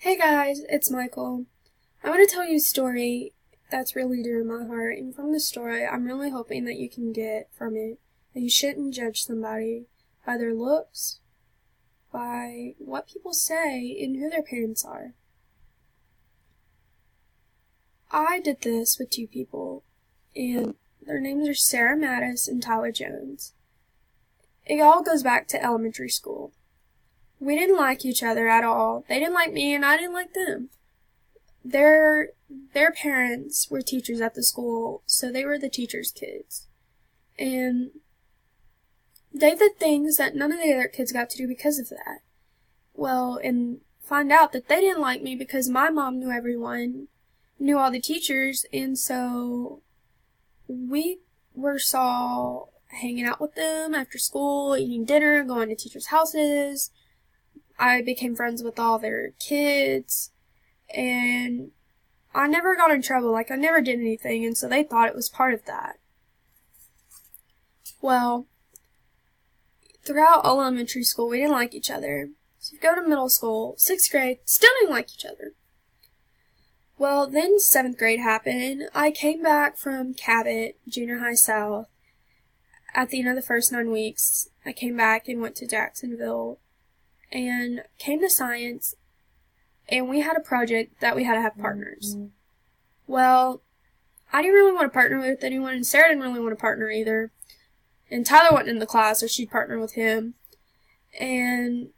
Hey guys, it's Michael. I want to tell you a story that's really dear to my heart, and from the story, I'm really hoping that you can get from it that you shouldn't judge somebody by their looks, by what people say, and who their parents are. I did this with two people, and their names are Sarah Mattis and Tyler Jones. It all goes back to elementary school. We didn't like each other at all. They didn't like me and I didn't like them. Their parents were teachers at the school, so they were the teachers' kids. And they did things that none of the other kids got to do because of that. Well, and find out that they didn't like me because my mom knew everyone, knew all the teachers, and so we saw hanging out with them after school, eating dinner, going to teachers' houses. I became friends with all their kids, and I never got in trouble, I never did anything, and so they thought it was part of that. Well, throughout elementary school, we didn't like each other. So you go to middle school, 6th grade, still didn't like each other. Well, then 7th grade happened. I came back from Cabot, Junior High South. At the end of the first 9 weeks, I came back and went to Jacksonville and came to science, and we had a project that we had to have partners. Well, I didn't really want to partner with anyone, and Sarah didn't really want to partner either. And Tyler wasn't in the class, so she'd partner with him. And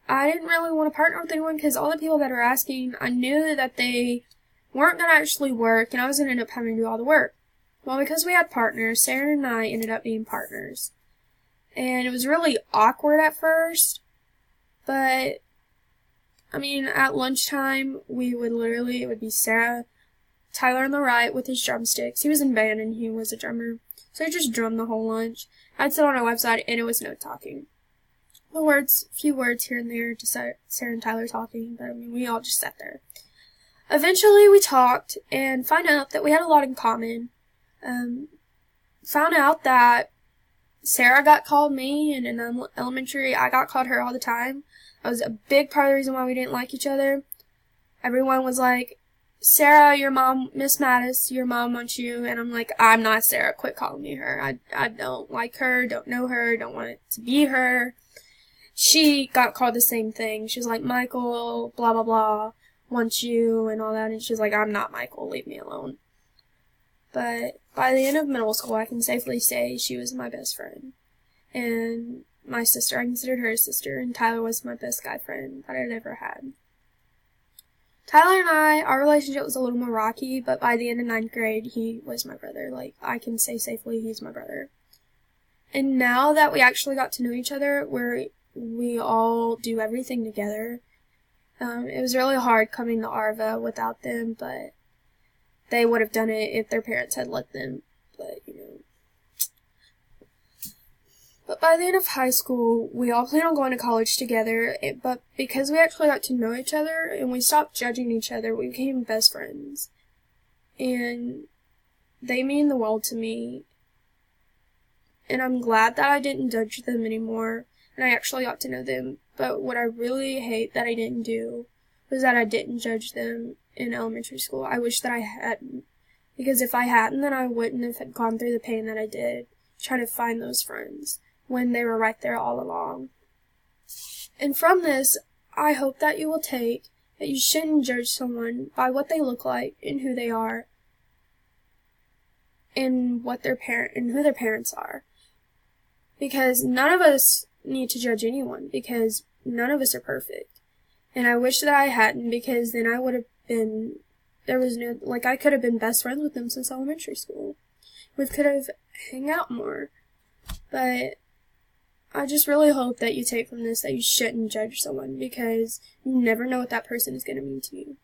I didn't really want to partner with anyone because all the people that were asking, I knew that they weren't going to actually work, and I was going to end up having to do all the work. Well, because we had partners, Sarah and I ended up being partners. And it was really awkward at first, but, at lunchtime, it would be Sarah, Tyler on the right with his drumsticks. He was in band and he was a drummer, so he just drummed the whole lunch. I'd sit on our website and it was no talking. Few words here and there to Sarah and Tyler talking, but we all just sat there. Eventually we talked and found out that we had a lot in common. Found out that Sarah got called me, and in elementary I got called her all the time. That was a big part of the reason why we didn't like each other. Everyone was like, Sarah, your mom, Miss Mattis, your mom wants you, and I'm like, I'm not Sarah, quit calling me her. I don't like her, don't know her, don't want it to be her. She got called the same thing. She was like, Michael, blah, blah, blah, wants you, and all that, and she was like, I'm not Michael, leave me alone. But by the end of middle school, I can safely say she was my best friend. And my sister, I considered her a sister, and Tyler was my best guy friend that I'd ever had. Tyler and our relationship was a little more rocky, but by the end of 9th grade, he was my brother. I can say safely he's my brother. And now that we actually got to know each other, we all do everything together. It was really hard coming to Arva without them, but they would have done it if their parents had let them, But by the end of high school, we all planned on going to college together, but because we actually got to know each other and we stopped judging each other, we became best friends. And they mean the world to me. And I'm glad that I didn't judge them anymore, and I actually got to know them. But what I really hate that I didn't do was that I didn't judge them in elementary school. I wish that I hadn't, because if I hadn't, then I wouldn't have gone through the pain that I did trying to find those friends when they were right there all along. And from this, I hope that you will take that you shouldn't judge someone by what they look like and who they are and who their parents are. Because none of us need to judge anyone, because none of us are perfect. And I wish that I hadn't, because then I would have been, I could have been best friends with them since elementary school. We could have hung out more. But I just really hope that you take from this that you shouldn't judge someone, because you never know what that person is going to mean to you.